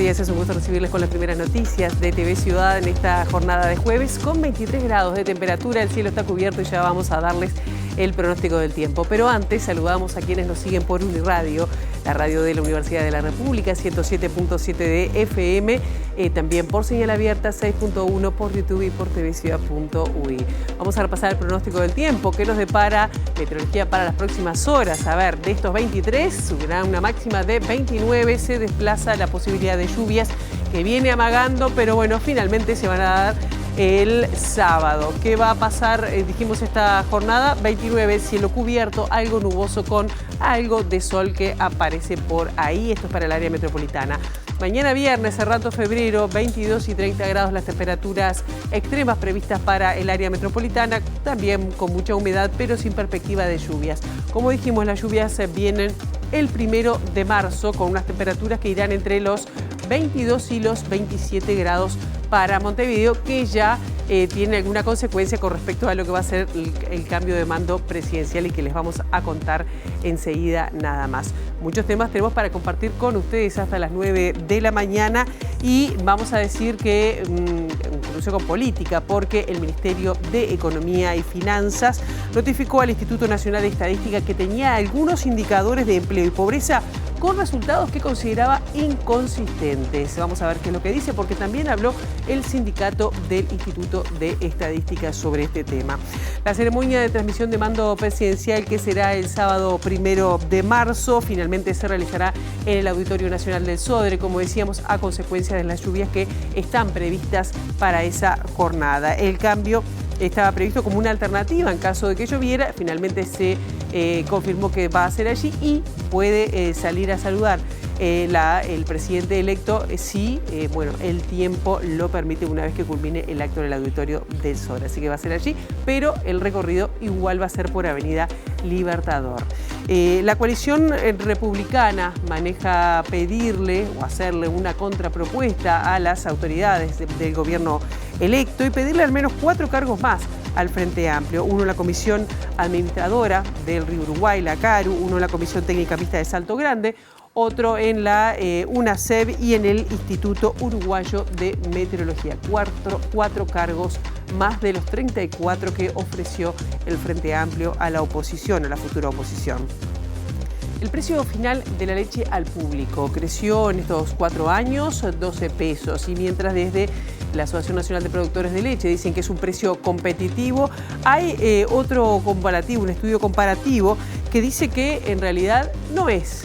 días, es un gusto recibirles con las primeras noticias de TV Ciudad en esta jornada de jueves con 23 grados de temperatura. El cielo está cubierto y ya vamos a darles el pronóstico del tiempo. Pero antes saludamos a quienes nos siguen por Uniradio, la radio de la Universidad de la República, 107.7 de FM, también por señal abierta, 6.1 por YouTube y por tvciudad.ui. Vamos a repasar el pronóstico del tiempo que nos depara meteorología para las próximas horas. A ver, de estos 23 subirá una máxima de 29, se desplaza la posibilidad de lluvias que viene amagando, pero bueno, finalmente se van a dar el sábado. ¿Qué va a pasar? Dijimos esta jornada, 29, cielo cubierto, algo nuboso con algo de sol que aparece por ahí. Esto es para el área metropolitana. Mañana viernes, cerrando febrero, 22 y 30 grados las temperaturas extremas previstas para el área metropolitana, también con mucha humedad, pero sin perspectiva de lluvias. Como dijimos, las lluvias vienen el 1 de marzo con unas temperaturas que irán entre los 22 y los 27 grados para Montevideo, que ya tiene alguna consecuencia con respecto a lo que va a ser el cambio de mando presidencial y que les vamos a contar enseguida nada más. Muchos temas tenemos para compartir con ustedes hasta las 9 de la mañana y vamos a decir que, incluso con política, porque el Ministerio de Economía y Finanzas notificó al Instituto Nacional de Estadística que tenía algunos indicadores de empleo y pobreza con resultados que consideraba inconsistentes. Vamos a ver qué es lo que dice, porque también habló el sindicato del Instituto de Estadística sobre este tema. La ceremonia de transmisión de mando presidencial, que será el sábado 1 de marzo, finalmente se realizará en el Auditorio Nacional del Sodre, como decíamos, a consecuencia de las lluvias que están previstas para esa jornada. El cambio estaba previsto como una alternativa en caso de que lloviera, finalmente se confirmó que va a ser allí y puede salir a saludar el presidente electo si el tiempo lo permite una vez que culmine el acto en el Auditorio del Sodre. Así que va a ser allí, pero el recorrido igual va a ser por Avenida Libertador. La coalición republicana maneja pedirle o hacerle una contrapropuesta a las autoridades del gobierno electo y pedirle al menos 4 cargos más al Frente Amplio. Uno en la Comisión Administradora del Río Uruguay, la CARU, uno en la Comisión Técnica Mixta de Salto Grande, otro en la UNACEB y en el Instituto Uruguayo de Meteorología. 4 cargos más de los 34 que ofreció el Frente Amplio a la oposición, a la futura oposición. El precio final de la leche al público creció en estos 4 años 12 pesos y mientras desde la Asociación Nacional de Productores de Leche dicen que es un precio competitivo, hay otro comparativo, un estudio comparativo que dice que en realidad no es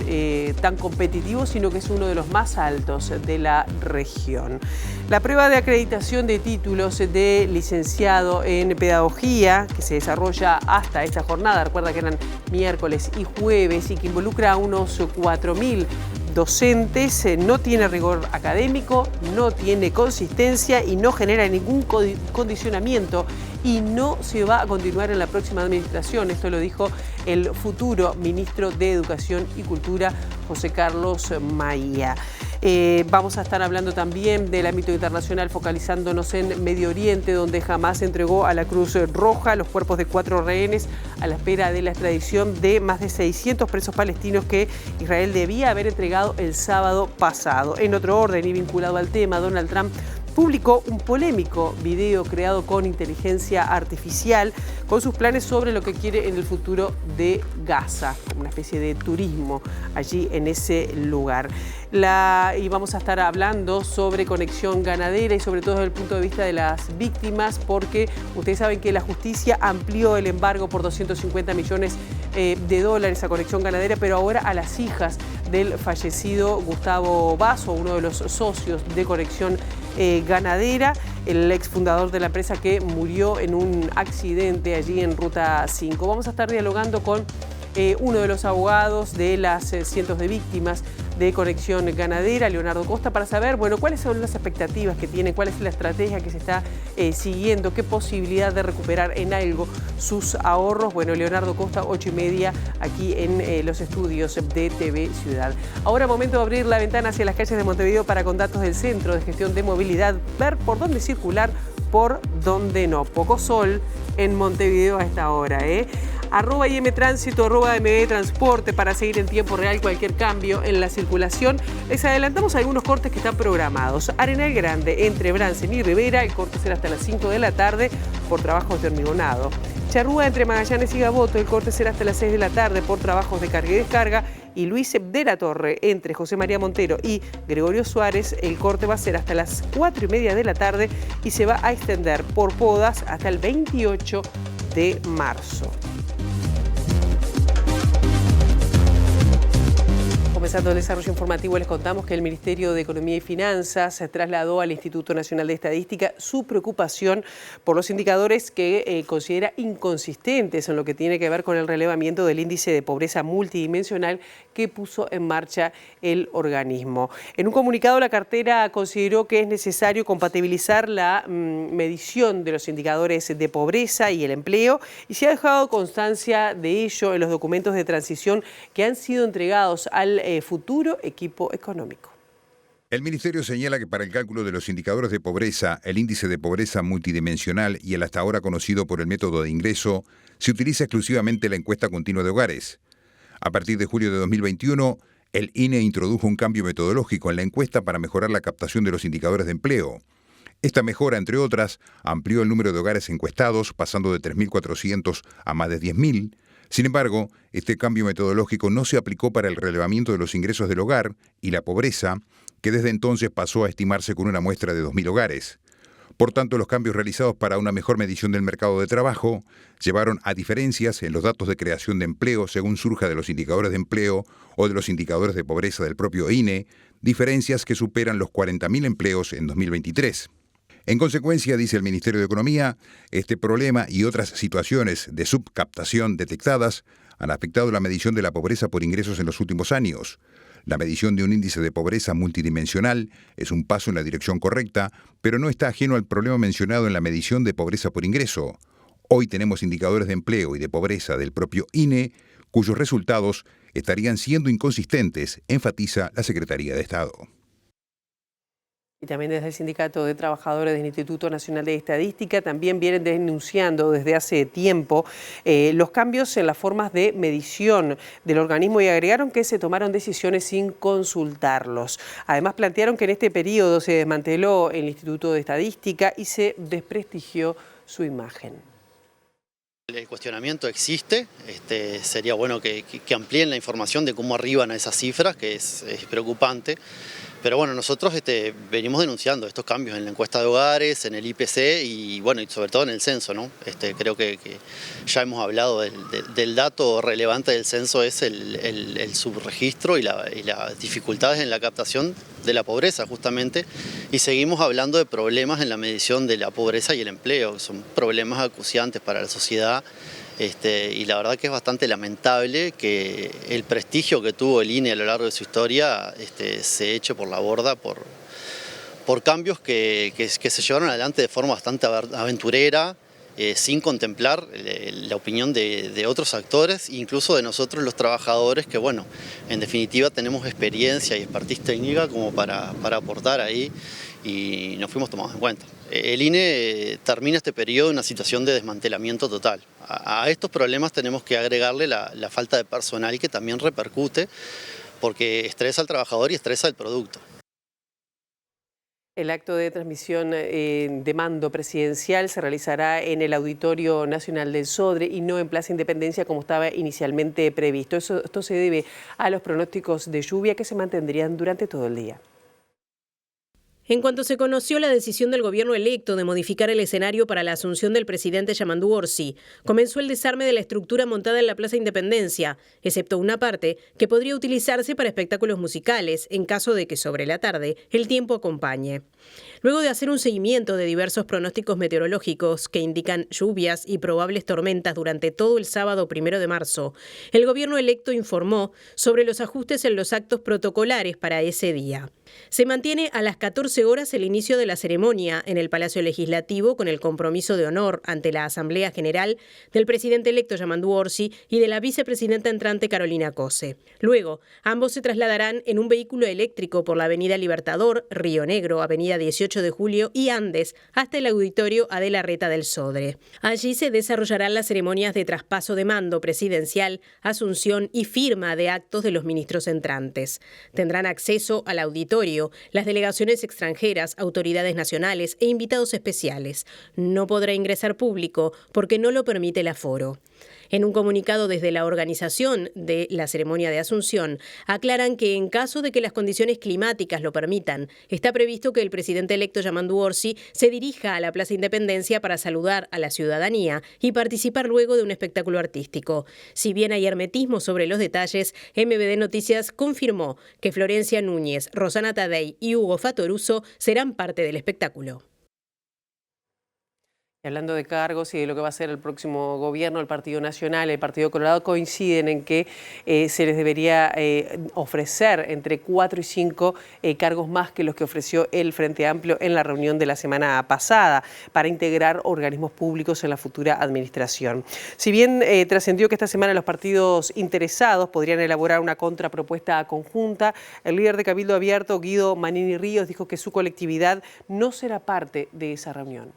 tan competitivo, sino que es uno de los más altos de la región. La prueba de acreditación de títulos de licenciado en pedagogía, que se desarrolla hasta esta jornada, recuerda que eran miércoles y jueves y que involucra a unos 4.000 docentes, no tiene rigor académico, no tiene consistencia y no genera ningún condicionamiento y no se va a continuar en la próxima administración. Esto lo dijo el futuro ministro de Educación y Cultura, José Carlos Maía. Vamos a estar hablando también del ámbito internacional, focalizándonos en Medio Oriente, donde Hamás entregó a la Cruz Roja los cuerpos de 4 rehenes a la espera de la extradición de más de 600 presos palestinos que Israel debía haber entregado el sábado pasado. En otro orden y vinculado al tema, Donald Trump publicó un polémico video creado con inteligencia artificial con sus planes sobre lo que quiere en el futuro de Gaza, como una especie de turismo allí en ese lugar. Y vamos a estar hablando sobre conexión ganadera y sobre todo desde el punto de vista de las víctimas, porque ustedes saben que la justicia amplió el embargo por 250 millones de dólares a Conexión Ganadera, pero ahora a las hijas del fallecido Gustavo Basso, uno de los socios de Conexión Ganadera, el exfundador de la empresa que murió en un accidente allí en Ruta 5. Vamos a estar dialogando con uno de los abogados de las cientos de víctimas de Conexión Ganadera, Leonardo Costa, para saber, cuáles son las expectativas que tiene, cuál es la estrategia que se está siguiendo, qué posibilidad de recuperar en algo sus ahorros. Leonardo Costa, 8:30, aquí en los estudios de TV Ciudad. Ahora momento de abrir la ventana hacia las calles de Montevideo para con datos del Centro de Gestión de Movilidad, ver por dónde circular, por dónde no. Poco sol en Montevideo a esta hora, @IMTránsito, @MDTransporte para seguir en tiempo real cualquier cambio en la circulación. Les adelantamos algunos cortes que están programados. Arenal Grande, entre Bransen y Rivera, el corte será hasta las 5 de la tarde por trabajos de hormigonado. Charrúa, entre Magallanes y Gaboto, el corte será hasta las 6 de la tarde por trabajos de carga y descarga. Y Luis de la Torre, entre José María Montero y Gregorio Suárez, el corte va a ser hasta las 4:30 de la tarde y se va a extender por podas hasta el 28 de marzo. Comenzando el desarrollo informativo, les contamos que el Ministerio de Economía y Finanzas trasladó al Instituto Nacional de Estadística su preocupación por los indicadores que considera inconsistentes en lo que tiene que ver con el relevamiento del índice de pobreza multidimensional que puso en marcha el organismo. En un comunicado, la cartera consideró que es necesario compatibilizar la medición de los indicadores de pobreza y el empleo y se ha dejado constancia de ello en los documentos de transición que han sido entregados al futuro equipo económico. El Ministerio señala que para el cálculo de los indicadores de pobreza, el índice de pobreza multidimensional y el hasta ahora conocido por el método de ingreso, se utiliza exclusivamente la encuesta continua de hogares. A partir de julio de 2021, el INE introdujo un cambio metodológico en la encuesta para mejorar la captación de los indicadores de empleo. Esta mejora, entre otras, amplió el número de hogares encuestados, pasando de 3.400 a más de 10.000. Sin embargo, este cambio metodológico no se aplicó para el relevamiento de los ingresos del hogar y la pobreza, que desde entonces pasó a estimarse con una muestra de 2.000 hogares. Por tanto, los cambios realizados para una mejor medición del mercado de trabajo llevaron a diferencias en los datos de creación de empleo según surja de los indicadores de empleo o de los indicadores de pobreza del propio INE, diferencias que superan los 40.000 empleos en 2023. En consecuencia, dice el Ministerio de Economía, este problema y otras situaciones de subcaptación detectadas han afectado la medición de la pobreza por ingresos en los últimos años. La medición de un índice de pobreza multidimensional es un paso en la dirección correcta, pero no está ajeno al problema mencionado en la medición de pobreza por ingreso. Hoy tenemos indicadores de empleo y de pobreza del propio INE, cuyos resultados estarían siendo inconsistentes, enfatiza la Secretaría de Estado. Y también desde el Sindicato de Trabajadores del Instituto Nacional de Estadística también vienen denunciando desde hace tiempo los cambios en las formas de medición del organismo y agregaron que se tomaron decisiones sin consultarlos. Además, plantearon que en este periodo se desmanteló el Instituto de Estadística y se desprestigió su imagen. El cuestionamiento existe, sería bueno que amplíen la información de cómo arriban a esas cifras, que es preocupante. Pero bueno, nosotros venimos denunciando estos cambios en la encuesta de hogares, en el IPC y bueno, y sobre todo en el censo, ¿no? Creo que ya hemos hablado del dato relevante del censo, es el subregistro y las dificultades en la captación de la pobreza justamente, y seguimos hablando de problemas en la medición de la pobreza y el empleo, que son problemas acuciantes para la sociedad. Y la verdad que es bastante lamentable que el prestigio que tuvo el INE a lo largo de su historia se eche por la borda por cambios que se llevaron adelante de forma bastante aventurera, sin contemplar la opinión de otros actores, incluso de nosotros los trabajadores, que bueno, en definitiva tenemos experiencia y expertise técnica como para aportar ahí, y nos fuimos tomados en cuenta. El INE termina este periodo en una situación de desmantelamiento total. A estos problemas tenemos que agregarle la falta de personal, que también repercute porque estresa al trabajador y estresa el producto. El acto de transmisión de mando presidencial se realizará en el Auditorio Nacional del Sodre y no en Plaza Independencia como estaba inicialmente previsto. Esto se debe a los pronósticos de lluvia que se mantendrían durante todo el día. En cuanto se conoció la decisión del gobierno electo de modificar el escenario para la asunción del presidente Yamandu Orsi, comenzó el desarme de la estructura montada en la Plaza Independencia, excepto una parte que podría utilizarse para espectáculos musicales en caso de que sobre la tarde el tiempo acompañe. Luego de hacer un seguimiento de diversos pronósticos meteorológicos que indican lluvias y probables tormentas durante todo el sábado 1 de marzo, el gobierno electo informó sobre los ajustes en los actos protocolares para ese día. Se mantiene a las 14 horas el inicio de la ceremonia en el Palacio Legislativo con el compromiso de honor ante la Asamblea General del presidente electo Yamandu Orsi y de la vicepresidenta entrante Carolina Cose. Luego, ambos se trasladarán en un vehículo eléctrico por la Avenida Libertador, Río Negro, Avenida 18 de Julio y Andes hasta el auditorio Adela Reta del Sodre. Allí se desarrollarán las ceremonias de traspaso de mando presidencial, asunción y firma de actos de los ministros entrantes. Tendrán acceso al auditorio las delegaciones extranjeras, autoridades nacionales e invitados especiales. No podrá ingresar público porque no lo permite el aforo. En un comunicado desde la organización de la ceremonia de Asunción, aclaran que en caso de que las condiciones climáticas lo permitan, está previsto que el presidente electo Yamandu Orsi se dirija a la Plaza Independencia para saludar a la ciudadanía y participar luego de un espectáculo artístico. Si bien hay hermetismo sobre los detalles, MBD Noticias confirmó que Florencia Núñez, Rosana Tadei y Hugo Fatoruso serán parte del espectáculo. Y hablando de cargos y de lo que va a ser el próximo gobierno, el Partido Nacional, el Partido Colorado coinciden en que se les debería ofrecer entre 4 y 5 cargos más que los que ofreció el Frente Amplio en la reunión de la semana pasada para integrar organismos públicos en la futura administración. Si bien trascendió que esta semana los partidos interesados podrían elaborar una contrapropuesta conjunta, el líder de Cabildo Abierto, Guido Manini Ríos, dijo que su colectividad no será parte de esa reunión.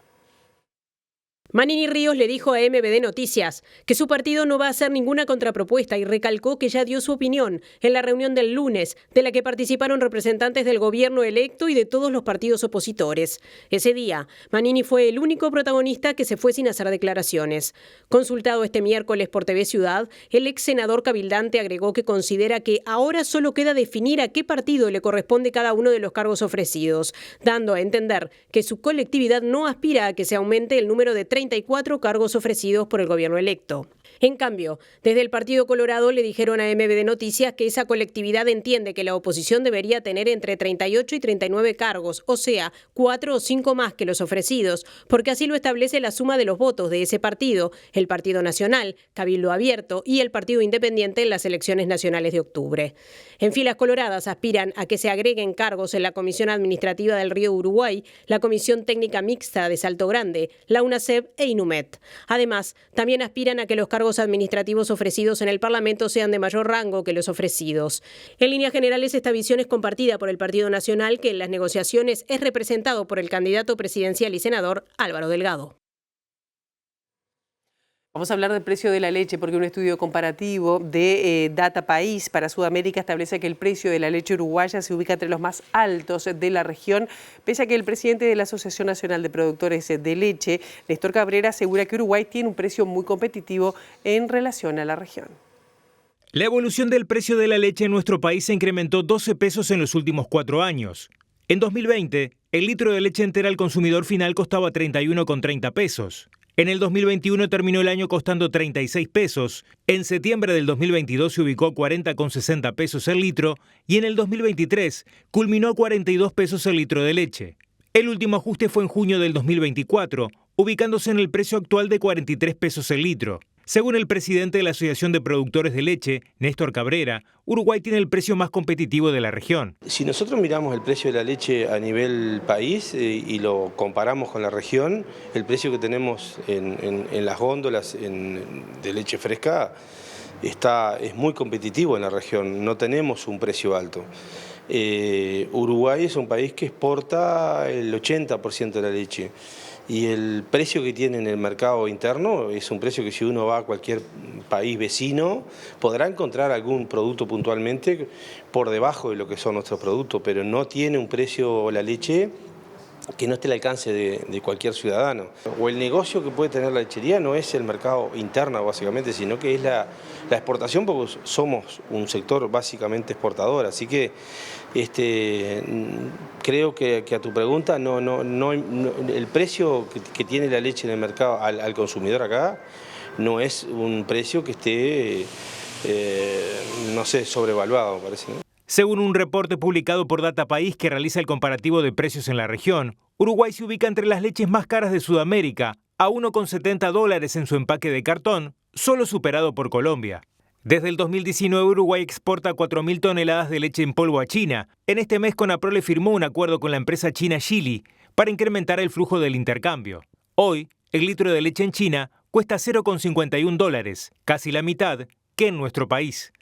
Manini Ríos le dijo a MBD Noticias que su partido no va a hacer ninguna contrapropuesta y recalcó que ya dio su opinión en la reunión del lunes, de la que participaron representantes del gobierno electo y de todos los partidos opositores. Ese día, Manini fue el único protagonista que se fue sin hacer declaraciones. Consultado este miércoles por TV Ciudad, el ex senador cabildante agregó que considera que ahora solo queda definir a qué partido le corresponde cada uno de los cargos ofrecidos, dando a entender que su colectividad no aspira a que se aumente el número de 34 cargos ofrecidos por el gobierno electo. En cambio, desde el Partido Colorado le dijeron a MBD Noticias que esa colectividad entiende que la oposición debería tener entre 38 y 39 cargos, o sea, 4 o 5 más que los ofrecidos, porque así lo establece la suma de los votos de ese partido, el Partido Nacional, Cabildo Abierto y el Partido Independiente en las elecciones nacionales de octubre. En filas coloradas aspiran a que se agreguen cargos en la Comisión Administrativa del Río Uruguay, la Comisión Técnica Mixta de Salto Grande, la UNACEP e INUMET. Además, también aspiran a que los cargos administrativos ofrecidos en el Parlamento sean de mayor rango que los ofrecidos. En líneas generales, esta visión es compartida por el Partido Nacional, que en las negociaciones es representado por el candidato presidencial y senador Álvaro Delgado. Vamos a hablar del precio de la leche porque un estudio comparativo de Data País para Sudamérica establece que el precio de la leche uruguaya se ubica entre los más altos de la región, pese a que el presidente de la Asociación Nacional de Productores de Leche, Néstor Cabrera, asegura que Uruguay tiene un precio muy competitivo en relación a la región. La evolución del precio de la leche en nuestro país se incrementó 12 pesos en los últimos 4 años. En 2020, el litro de leche entera al consumidor final costaba 31,30 pesos. En el 2021 terminó el año costando 36 pesos, en septiembre del 2022 se ubicó a 40,60 pesos el litro y en el 2023 culminó a 42 pesos el litro de leche. El último ajuste fue en junio del 2024, ubicándose en el precio actual de 43 pesos el litro. Según el presidente de la Asociación de Productores de Leche, Néstor Cabrera, Uruguay tiene el precio más competitivo de la región. Si nosotros miramos el precio de la leche a nivel país y lo comparamos con la región, el precio que tenemos en las góndolas de leche fresca es muy competitivo en la región, no tenemos un precio alto. Uruguay es un país que exporta el 80% de la leche. Y el precio que tiene en el mercado interno es un precio que si uno va a cualquier país vecino podrá encontrar algún producto puntualmente por debajo de lo que son nuestros productos, pero no tiene un precio la leche que no esté al alcance de cualquier ciudadano. O el negocio que puede tener la lechería no es el mercado interno básicamente, sino que es la exportación, porque somos un sector básicamente exportador, así que creo que a tu pregunta el precio que tiene la leche en el mercado al consumidor acá no es un precio que esté, sobrevaluado, me parece, ¿no? Según un reporte publicado por Data País que realiza el comparativo de precios en la región, Uruguay se ubica entre las leches más caras de Sudamérica, a $1,70 en su empaque de cartón, solo superado por Colombia. Desde el 2019, Uruguay exporta 4.000 toneladas de leche en polvo a China. En este mes, Conaprole firmó un acuerdo con la empresa china Geely para incrementar el flujo del intercambio. Hoy, el litro de leche en China cuesta $0,51, casi la mitad que en nuestro país.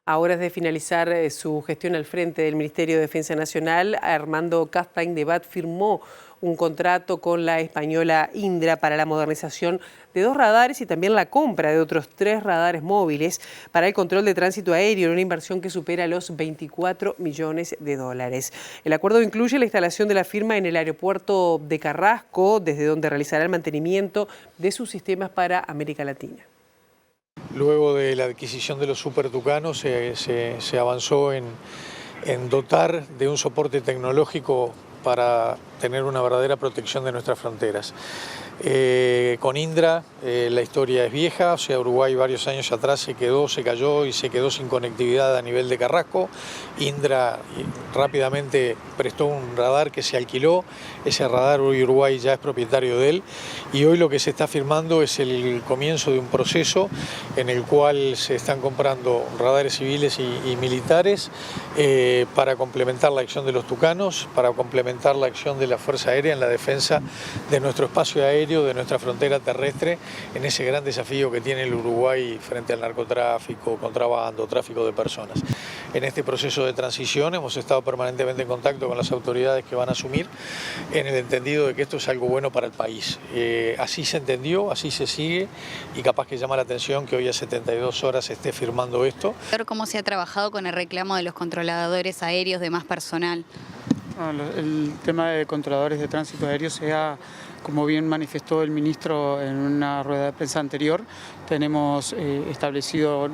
A horas de finalizar su gestión al frente del Ministerio de Defensa Nacional, Armando Castain de Bat firmó un contrato con la española Indra para la modernización de 2 radares y también la compra de otros 3 radares móviles para el control de tránsito aéreo, en una inversión que supera los 24 millones de dólares. El acuerdo incluye la instalación de la firma en el aeropuerto de Carrasco, desde donde realizará el mantenimiento de sus sistemas para América Latina. Luego de la adquisición de los Super Tucanos se avanzó en dotar de un soporte tecnológico para tener una verdadera protección de nuestras fronteras. Con Indra la historia es vieja, o sea, Uruguay varios años atrás se cayó y se quedó sin conectividad a nivel de Carrasco. Indra rápidamente prestó un radar que se alquiló, ese radar Uruguay ya es propietario de él, y hoy lo que se está firmando es el comienzo de un proceso en el cual se están comprando radares civiles y militares para complementar la acción de los Tucanos, para complementar la acción de la Fuerza Aérea en la defensa de nuestro espacio aéreo, de nuestra frontera terrestre, en ese gran desafío que tiene el Uruguay frente al narcotráfico, contrabando, tráfico de personas. En este proceso de transición hemos estado permanentemente en contacto con las autoridades que van a asumir, en el entendido de que esto es algo bueno para el país. Así se entendió, así se sigue, y capaz que llama la atención que hoy a 72 horas se esté firmando esto. ¿Cómo se ha trabajado con el reclamo de los controladores aéreos de más personal? El tema de controladores de tránsito aéreo como bien manifestó el ministro en una rueda de prensa anterior, tenemos establecido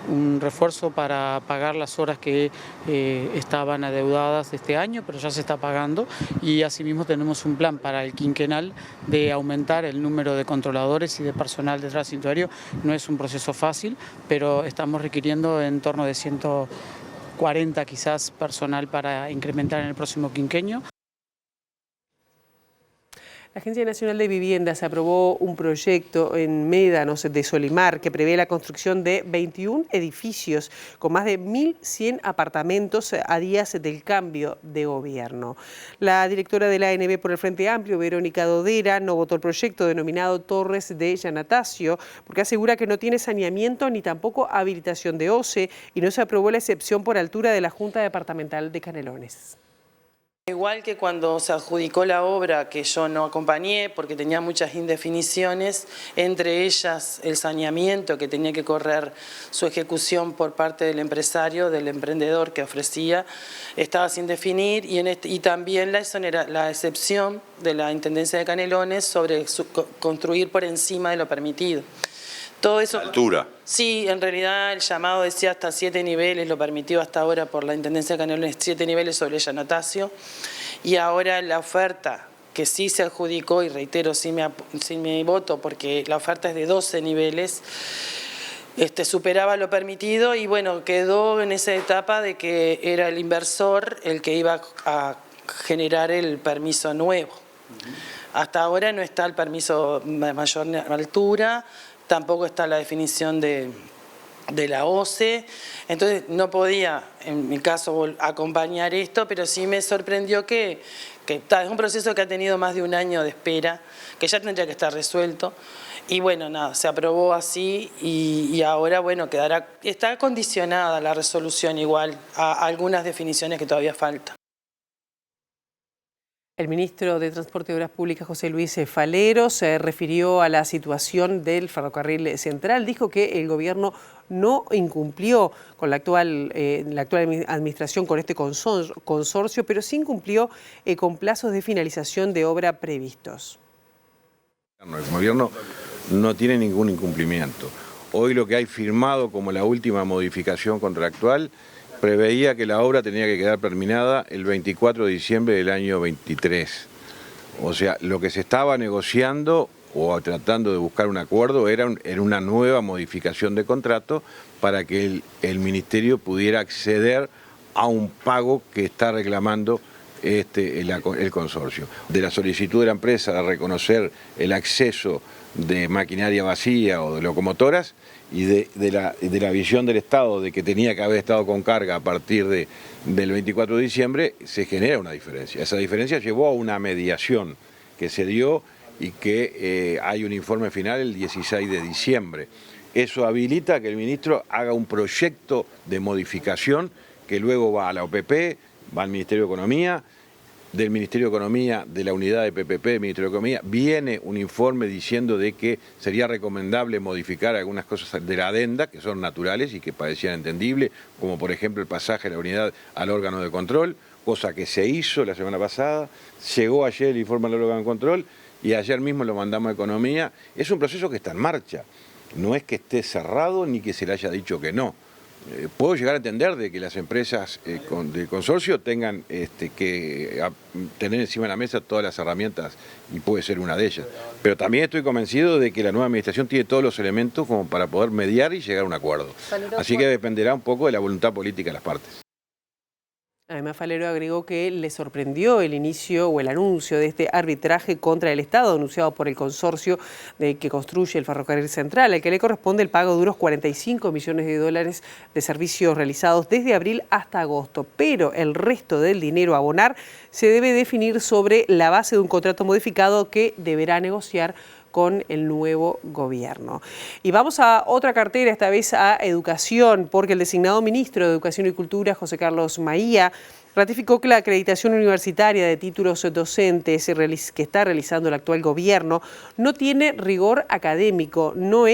un refuerzo para pagar las horas que estaban adeudadas este año, pero ya se está pagando, y asimismo tenemos un plan para el quinquenal de aumentar el número de controladores y de personal de tránsito aéreo. No es un proceso fácil, pero estamos requiriendo en torno de 140 quizás personal para incrementar en el próximo quinquenio. La Agencia Nacional de Viviendas aprobó un proyecto en Médanos de Solimar que prevé la construcción de 21 edificios con más de 1.100 apartamentos a días del cambio de gobierno. La directora de la ANB por el Frente Amplio, Verónica Dodera, no votó el proyecto denominado Torres de Yanatacio porque asegura que no tiene saneamiento ni tampoco habilitación de OCE y no se aprobó la excepción por altura de la Junta Departamental de Canelones. Igual que cuando se adjudicó la obra, que yo no acompañé porque tenía muchas indefiniciones, entre ellas el saneamiento que tenía que correr su ejecución por parte del empresario, del emprendedor que ofrecía, estaba sin definir, y también la excepción de la Intendencia de Canelones sobre construir por encima de lo permitido. Todo eso, ¿altura? Sí, en realidad el llamado decía hasta 7 niveles, lo permitió hasta ahora por la Intendencia de Canelones, 7 niveles sobre Yanatacio, y ahora la oferta que sí se adjudicó, y reitero, sin mi voto, porque la oferta es de 12 niveles, superaba lo permitido, y bueno, quedó en esa etapa de que era el inversor el que iba a generar el permiso nuevo. Hasta ahora no está el permiso de mayor altura, tampoco está la definición de la OCE, entonces no podía, en mi caso, acompañar esto, pero sí me sorprendió que es un proceso que ha tenido más de un año de espera, que ya tendría que estar resuelto, y bueno, nada, se aprobó así, y ahora, bueno, está condicionada la resolución igual a algunas definiciones que todavía faltan. El ministro de Transporte y Obras Públicas, José Luis Falero, se refirió a la situación del ferrocarril central. Dijo que el gobierno no incumplió con la actual administración con este consorcio, pero sí incumplió con plazos de finalización de obra previstos. El gobierno no tiene ningún incumplimiento. Hoy lo que hay firmado como la última modificación contractual preveía que la obra tenía que quedar terminada el 24 de diciembre del año 23. O sea, lo que se estaba negociando o tratando de buscar un acuerdo era una nueva modificación de contrato para que el Ministerio pudiera acceder a un pago que está reclamando el consorcio. De la solicitud de la empresa de reconocer el acceso de maquinaria vacía o de locomotoras y de la visión del Estado de que tenía que haber estado con carga a partir del 24 de diciembre, se genera una diferencia. Esa diferencia llevó a una mediación que se dio y que hay un informe final el 16 de diciembre. Eso habilita que el ministro haga un proyecto de modificación que luego va a la OPP, va al Ministerio de Economía, del Ministerio de Economía, de la unidad de PPP del Ministerio de Economía, viene un informe diciendo de que sería recomendable modificar algunas cosas de la adenda que son naturales y que parecían entendibles, como por ejemplo el pasaje de la unidad al órgano de control, cosa que se hizo la semana pasada, llegó ayer el informe al órgano de control y ayer mismo lo mandamos a Economía. Es un proceso que está en marcha, no es que esté cerrado ni que se le haya dicho que no. Puedo llegar a entender de que las empresas del consorcio tengan que tener encima de la mesa todas las herramientas y puede ser una de ellas. Pero también estoy convencido de que la nueva administración tiene todos los elementos como para poder mediar y llegar a un acuerdo. Así que dependerá un poco de la voluntad política de las partes. Además, Falero agregó que le sorprendió el inicio o el anuncio de este arbitraje contra el Estado anunciado por el consorcio que construye el ferrocarril central, al que le corresponde el pago de unos 45 millones de dólares de servicios realizados desde abril hasta agosto. Pero el resto del dinero a abonar se debe definir sobre la base de un contrato modificado que deberá negociar con el nuevo gobierno. Y vamos a otra cartera, esta vez a Educación, porque el designado ministro de Educación y Cultura, José Carlos Maía, ratificó que la acreditación universitaria de títulos docentes que está realizando el actual gobierno no tiene rigor académico, no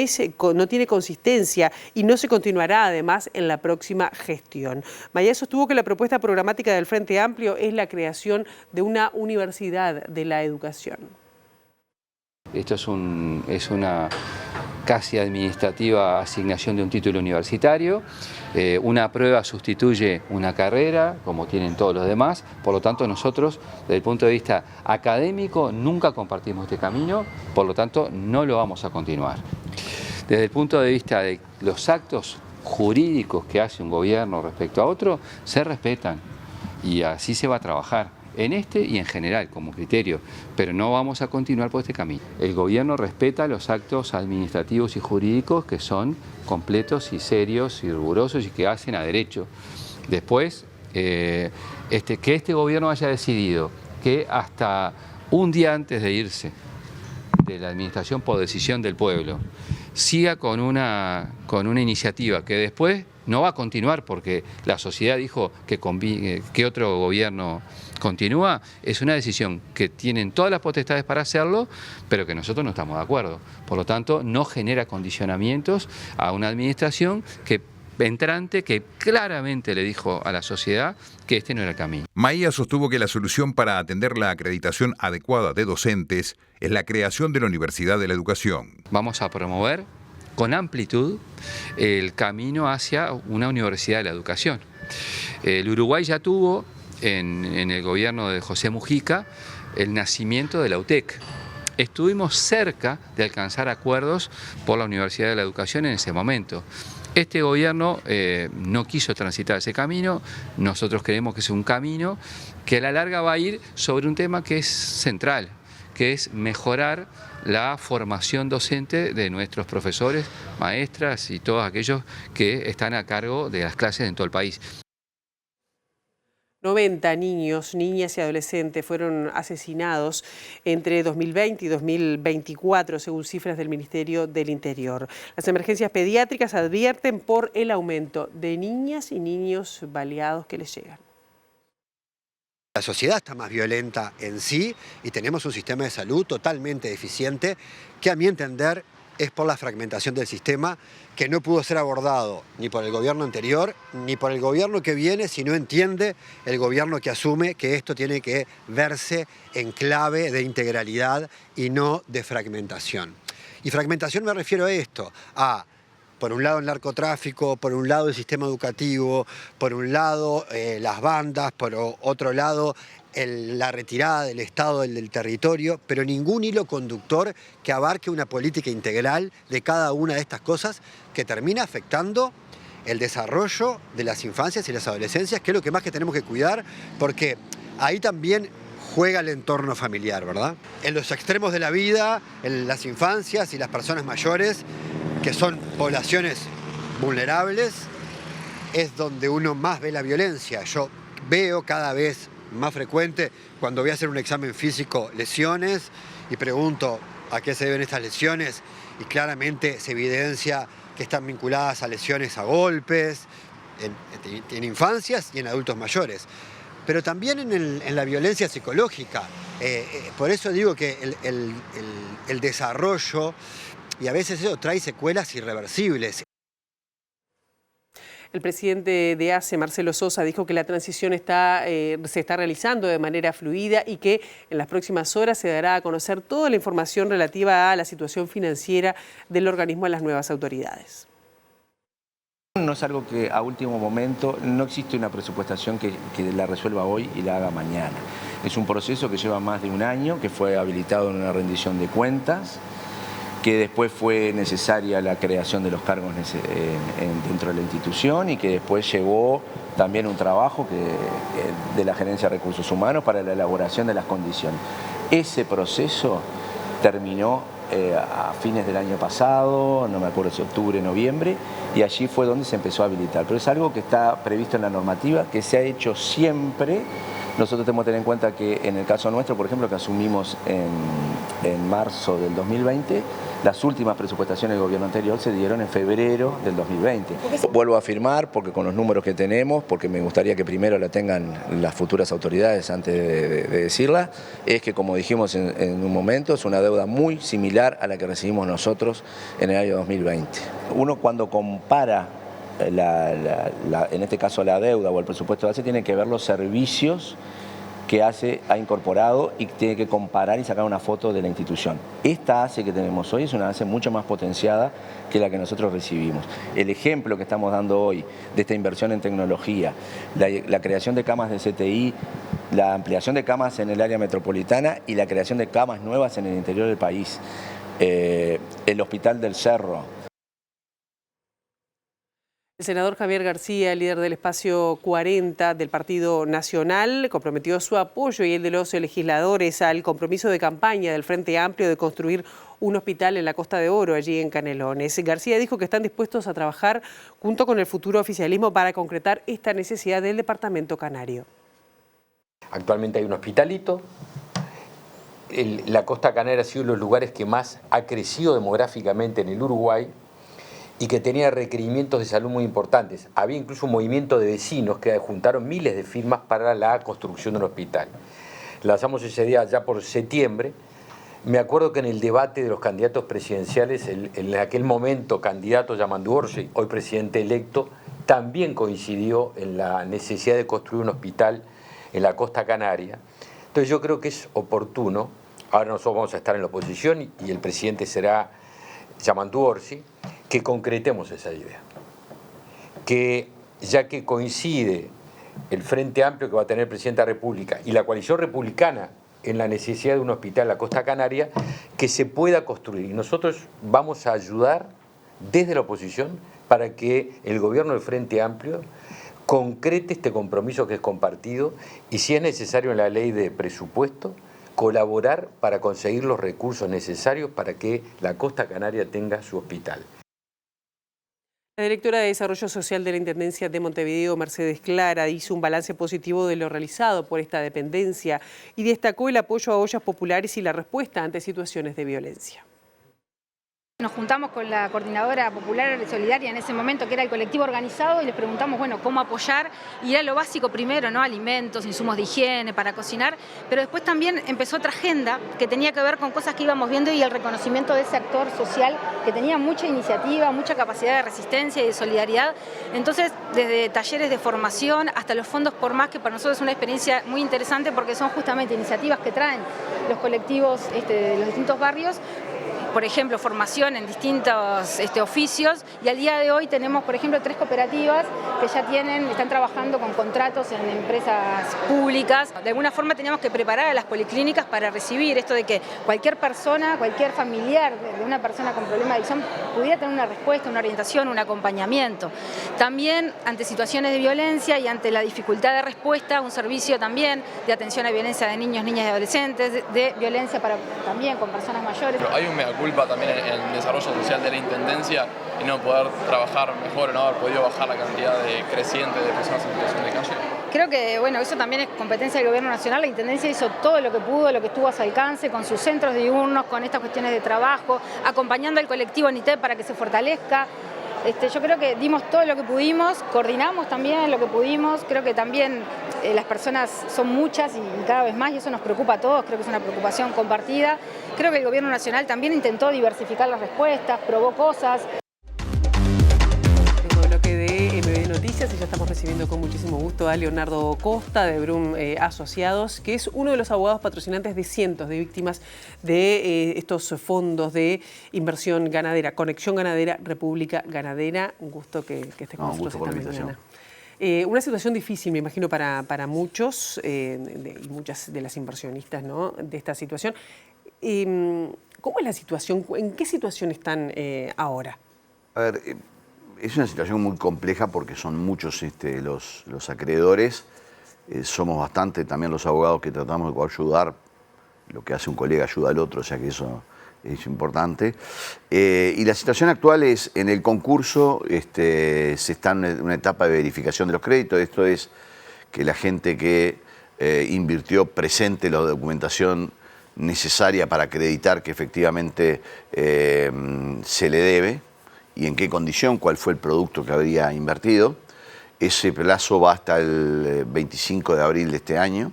tiene consistencia y no se continuará además en la próxima gestión. Maía sostuvo que la propuesta programática del Frente Amplio es la creación de una universidad de la educación. Esto es una casi administrativa asignación de un título universitario. Una prueba sustituye una carrera, como tienen todos los demás. Por lo tanto, nosotros, desde el punto de vista académico, nunca compartimos este camino, por lo tanto, no lo vamos a continuar. Desde el punto de vista de los actos jurídicos que hace un gobierno respecto a otro, se respetan y así se va a trabajar. En este y en general como criterio, pero no vamos a continuar por este camino. El gobierno respeta los actos administrativos y jurídicos que son completos y serios y rigurosos y que hacen a derecho. Después, que este gobierno haya decidido que hasta un día antes de irse de la administración por decisión del pueblo, siga con una iniciativa que después no va a continuar porque la sociedad dijo que otro gobierno continúa, es una decisión que tienen todas las potestades para hacerlo, pero que nosotros no estamos de acuerdo. Por lo tanto, no genera condicionamientos a una administración entrante que claramente le dijo a la sociedad que este no era el camino. Maía sostuvo que la solución para atender la acreditación adecuada de docentes es la creación de la Universidad de la Educación. Vamos a promover con amplitud el camino hacia una universidad de la educación. El Uruguay ya tuvo en el gobierno de José Mujica el nacimiento de la UTEC. Estuvimos cerca de alcanzar acuerdos por la Universidad de la Educación en ese momento. Este gobierno no quiso transitar ese camino, nosotros creemos que es un camino que a la larga va a ir sobre un tema que es central, que es mejorar la formación docente de nuestros profesores, maestras y todos aquellos que están a cargo de las clases en todo el país. 90 niños, niñas y adolescentes fueron asesinados entre 2020 y 2024, según cifras del Ministerio del Interior. Las emergencias pediátricas advierten por el aumento de niñas y niños baleados que les llegan. La sociedad está más violenta en sí y tenemos un sistema de salud totalmente deficiente que, a mi entender, es por la fragmentación del sistema que no pudo ser abordado ni por el gobierno anterior ni por el gobierno que viene, si no entiende el gobierno que asume que esto tiene que verse en clave de integralidad y no de fragmentación. Y fragmentación me refiero a esto, por un lado el narcotráfico, por un lado el sistema educativo, por un lado las bandas, por otro lado la retirada del Estado del territorio, pero ningún hilo conductor que abarque una política integral de cada una de estas cosas que termina afectando el desarrollo de las infancias y las adolescencias, que es lo que más que tenemos que cuidar, porque ahí también juega el entorno familiar, ¿verdad? En los extremos de la vida, en las infancias y las personas mayores, que son poblaciones vulnerables, es donde uno más ve la violencia. Yo veo cada vez más frecuente, cuando voy a hacer un examen físico, lesiones, y pregunto a qué se deben estas lesiones, y claramente se evidencia que están vinculadas a lesiones a golpes, en infancias y en adultos mayores. Pero también en la violencia psicológica. Por eso digo que el desarrollo, y a veces eso trae secuelas irreversibles. El presidente de ACE, Marcelo Sosa, dijo que la transición se está realizando de manera fluida y que en las próximas horas se dará a conocer toda la información relativa a la situación financiera del organismo a las nuevas autoridades. No es algo que a último momento, no existe una presupuestación que la resuelva hoy y la haga mañana. Es un proceso que lleva más de un año, que fue habilitado en una rendición de cuentas, que después fue necesaria la creación de los cargos dentro de la institución y que después llevó también un trabajo de la Gerencia de Recursos Humanos para la elaboración de las condiciones. Ese proceso terminó a fines del año pasado, no me acuerdo si octubre, noviembre, y allí fue donde se empezó a habilitar. Pero es algo que está previsto en la normativa, que se ha hecho siempre. Nosotros tenemos que tener en cuenta que en el caso nuestro, por ejemplo, que asumimos en marzo del 2020, las últimas presupuestaciones del gobierno anterior se dieron en febrero del 2020. Vuelvo a afirmar, porque con los números que tenemos, porque me gustaría que primero la tengan las futuras autoridades antes de decirla, es que, como dijimos en un momento, es una deuda muy similar a la que recibimos nosotros en el año 2020. Uno, cuando compara en este caso la deuda o el presupuesto de ACE, tiene que ver los servicios que ACE ha incorporado y tiene que comparar y sacar una foto de la institución. Esta ACE que tenemos hoy es una ACE mucho más potenciada que la que nosotros recibimos. El ejemplo que estamos dando hoy de esta inversión en tecnología, la creación de camas de CTI, la ampliación de camas en el área metropolitana y la creación de camas nuevas en el interior del país, el Hospital del Cerro. El senador Javier García, líder del espacio 40 del Partido Nacional, comprometió su apoyo y el de los legisladores al compromiso de campaña del Frente Amplio de construir un hospital en la Costa de Oro, allí en Canelones. García dijo que están dispuestos a trabajar junto con el futuro oficialismo para concretar esta necesidad del departamento canario. Actualmente hay un hospitalito. La Costa Canaria ha sido uno de los lugares que más ha crecido demográficamente en el Uruguay y que tenía requerimientos de salud muy importantes. Había incluso un movimiento de vecinos que juntaron miles de firmas para la construcción de un hospital. Lanzamos ese día ya por septiembre. Me acuerdo que en el debate de los candidatos presidenciales, en aquel momento candidato Yamandu Orsi, hoy presidente electo, también coincidió en la necesidad de construir un hospital en la Costa Canaria. Entonces yo creo que es oportuno, ahora nosotros vamos a estar en la oposición y el presidente será Yamandu Orsi, que concretemos esa idea, que ya que coincide el Frente Amplio que va a tener el presidente de la República y la coalición republicana en la necesidad de un hospital en la Costa Canaria, que se pueda construir. Y nosotros vamos a ayudar desde la oposición para que el gobierno del Frente Amplio concrete este compromiso que es compartido y, si es necesario en la ley de presupuesto, colaborar para conseguir los recursos necesarios para que la Costa Canaria tenga su hospital. La directora de Desarrollo Social de la Intendencia de Montevideo, Mercedes Clara, hizo un balance positivo de lo realizado por esta dependencia y destacó el apoyo a ollas populares y la respuesta ante situaciones de violencia. Nos juntamos con la Coordinadora Popular Solidaria en ese momento, que era el colectivo organizado, y les preguntamos, bueno, cómo apoyar. Y era lo básico primero, ¿no? Alimentos, insumos de higiene para cocinar, pero después también empezó otra agenda que tenía que ver con cosas que íbamos viendo y el reconocimiento de ese actor social que tenía mucha iniciativa, mucha capacidad de resistencia y de solidaridad. Entonces, desde talleres de formación hasta los fondos por más, que para nosotros es una experiencia muy interesante porque son justamente iniciativas que traen los colectivos de los distintos barrios por ejemplo, formación en distintos oficios, y al día de hoy tenemos, por ejemplo, 3 cooperativas que ya están trabajando con contratos en empresas públicas. De alguna forma teníamos que preparar a las policlínicas para recibir esto de que cualquier persona, cualquier familiar de una persona con problema de adicción pudiera tener una respuesta, una orientación, un acompañamiento. También ante situaciones de violencia y ante la dificultad de respuesta, un servicio también de atención a violencia de niños, niñas y adolescentes, de violencia también con personas mayores. Pero hay un mea culpa también en el desarrollo social de la Intendencia y no poder trabajar mejor o no haber podido bajar la cantidad creciente de personas en situación de calle. Creo que eso también es competencia del Gobierno Nacional. La Intendencia hizo todo lo que pudo, lo que estuvo a su alcance, con sus centros diurnos, con estas cuestiones de trabajo, acompañando al colectivo NITEP para que se fortalezca. Yo creo que dimos todo lo que pudimos, coordinamos también lo que pudimos. Creo que también las personas son muchas y cada vez más, y eso nos preocupa a todos. Creo que es una preocupación compartida. Creo que el Gobierno Nacional también intentó diversificar las respuestas, probó cosas. Y ya estamos recibiendo con muchísimo gusto a Leonardo Costa de Brum Asociados, que es uno de los abogados patrocinantes de cientos de víctimas de estos fondos de inversión ganadera, Conexión Ganadera, República Ganadera. Un gusto que estés con nosotros esta mañana. Una situación difícil, me imagino, para muchos y muchas de las inversionistas, ¿no?, de esta situación. ¿Cómo es la situación? ¿En qué situación están ahora? A ver, es una situación muy compleja porque son muchos los acreedores. Somos bastante también los abogados que tratamos de ayudar. Lo que hace un colega ayuda al otro, o sea que eso es importante. Y la situación actual es, en el concurso se está en una etapa de verificación de los créditos. Esto es que la gente que invirtió presente la documentación necesaria para acreditar que efectivamente se le debe y en qué condición, cuál fue el producto que habría invertido. Ese plazo va hasta el 25 de abril de este año,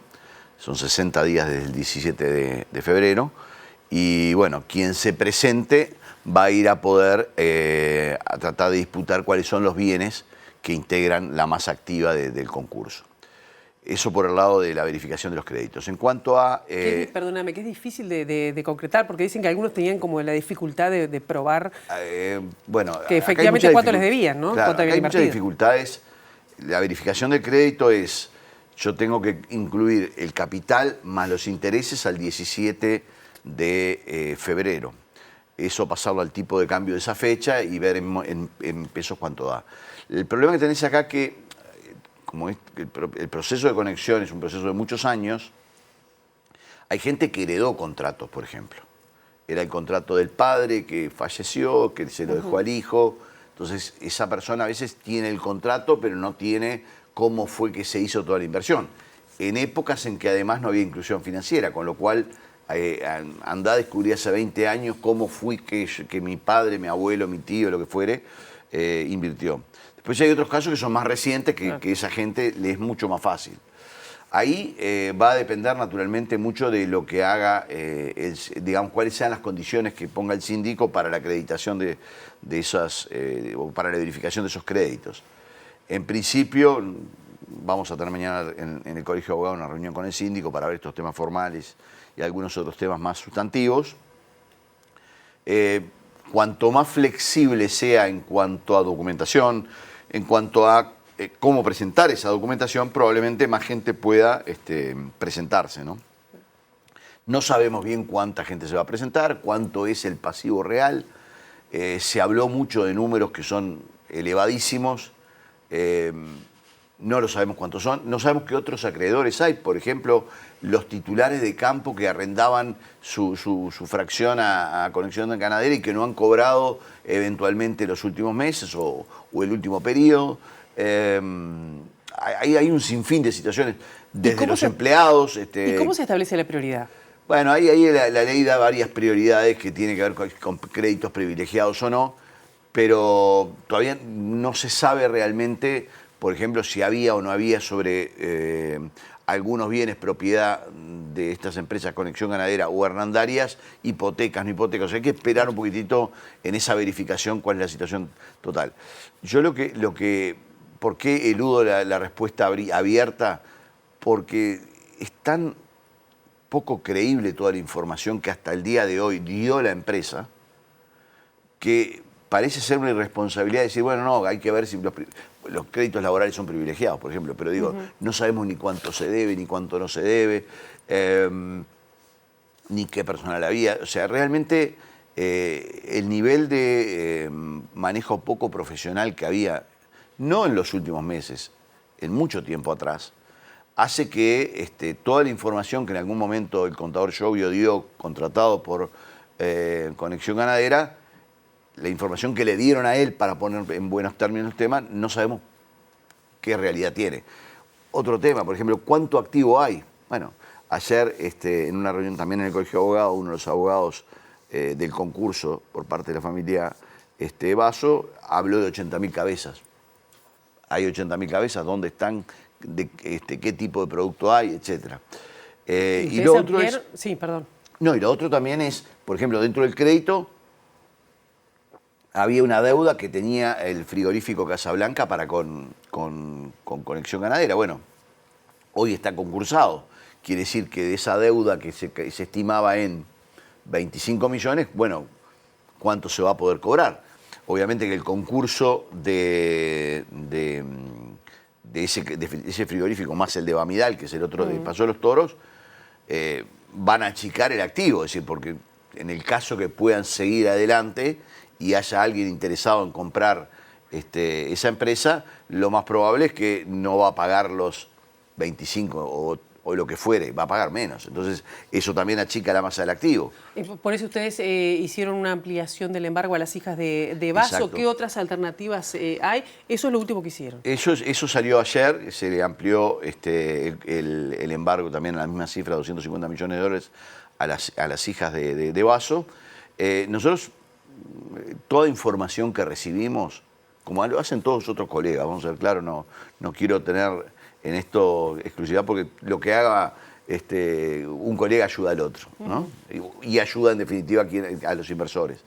son 60 días desde el 17 de febrero, y bueno, quien se presente va a ir a poder a tratar de disputar cuáles son los bienes que integran la masa activa del concurso. Eso por el lado de la verificación de los créditos. En cuanto a... Perdóname, que es difícil de concretar, porque dicen que algunos tenían como la dificultad de probar bueno, que efectivamente cuánto les debían, ¿no? Claro, cuánto habían hay invertido. muchas dificultades. La verificación del crédito es, yo tengo que incluir el capital más los intereses al 17 de febrero. Eso pasarlo al tipo de cambio de esa fecha y ver en pesos cuánto da. El problema que tenés acá que como el proceso de conexión es un proceso de muchos años, hay gente que heredó contratos, por ejemplo. Era el contrato del padre que falleció, que se lo dejó al hijo. Entonces, esa persona a veces tiene el contrato, pero no tiene cómo fue que se hizo toda la inversión. En épocas en que además no había inclusión financiera, con lo cual andá a descubrir hace 20 años cómo fue que mi padre, mi abuelo, mi tío, lo que fuere, invirtió. Después hay otros casos que son más recientes, que esa gente le es mucho más fácil. Ahí va a depender naturalmente mucho de lo que haga, digamos, cuáles sean las condiciones que ponga el síndico para la acreditación de esas, o para la verificación de esos créditos. En principio, vamos a tener mañana en el Colegio de Abogados una reunión con el síndico para ver estos temas formales y algunos otros temas más sustantivos. Cuanto más flexible sea en cuanto a documentación, en cuanto a cómo presentar esa documentación, probablemente más gente pueda presentarse, ¿no? No sabemos bien cuánta gente se va a presentar, cuánto es el pasivo real. Se habló mucho de números que son elevadísimos. No lo sabemos cuántos son. No sabemos qué otros acreedores hay. Por ejemplo, los titulares de campo que arrendaban su fracción a Conexión Ganadera y que no han cobrado eventualmente los últimos meses o el último periodo. Hay un sinfín de situaciones, desde los empleados. ¿Y cómo se establece la prioridad? Bueno, ahí la ley da varias prioridades que tienen que ver con créditos privilegiados o no, pero todavía no se sabe realmente, por ejemplo, si había o no había sobre algunos bienes propiedad de estas empresas Conexión Ganadera o hernandarias, hipotecas, no hipotecas. O sea, hay que esperar un poquitito en esa verificación cuál es la situación total. Yo ¿por qué eludo la respuesta abierta? Porque es tan poco creíble toda la información que hasta el día de hoy dio la empresa, que parece ser una irresponsabilidad decir, bueno, no, hay que ver si los créditos laborales son privilegiados, por ejemplo, pero digo, no sabemos ni cuánto se debe, ni cuánto no se debe, ni qué personal había. O sea, realmente el nivel de manejo poco profesional que había, no en los últimos meses, en mucho tiempo atrás, hace que toda la información que en algún momento el contador Llobio dio, contratado por Conexión Ganadera, la información que le dieron a él para poner en buenos términos el tema, no sabemos qué realidad tiene. Otro tema, por ejemplo, ¿cuánto activo hay? Bueno, ayer en una reunión también en el Colegio de Abogados, uno de los abogados del concurso por parte de la familia Basso habló de 80.000 cabezas. Hay 80.000 cabezas, ¿dónde están? ¿Qué tipo de producto hay? Etcétera. Y lo otro es... Sí, perdón. No, y lo otro también es, por ejemplo, dentro del crédito había una deuda que tenía el frigorífico Casablanca para con Conexión Ganadera. Bueno, hoy está concursado. Quiere decir que de esa deuda que se estimaba en 25 millones, bueno, ¿cuánto se va a poder cobrar? Obviamente que el concurso de ese frigorífico, más el de Bamidal, que es el otro de Paso de los Toros, van a achicar el activo. Es decir, porque en el caso que puedan seguir adelante y haya alguien interesado en comprar esa empresa, lo más probable es que no va a pagar los 25 o lo que fuere, va a pagar menos. Entonces, eso también achica la masa del activo. Por eso ustedes hicieron una ampliación del embargo a las hijas de Basso. Exacto. ¿Qué otras alternativas hay? Eso es lo último que hicieron. Eso salió ayer, se le amplió el embargo también a la misma cifra, $250 millones a las hijas de Basso. Nosotros, toda información que recibimos, como lo hacen todos los otros colegas, vamos a ser claros, no quiero tener en esto exclusividad, porque lo que haga un colega ayuda al otro, ¿no? Y ayuda en definitiva a los inversores.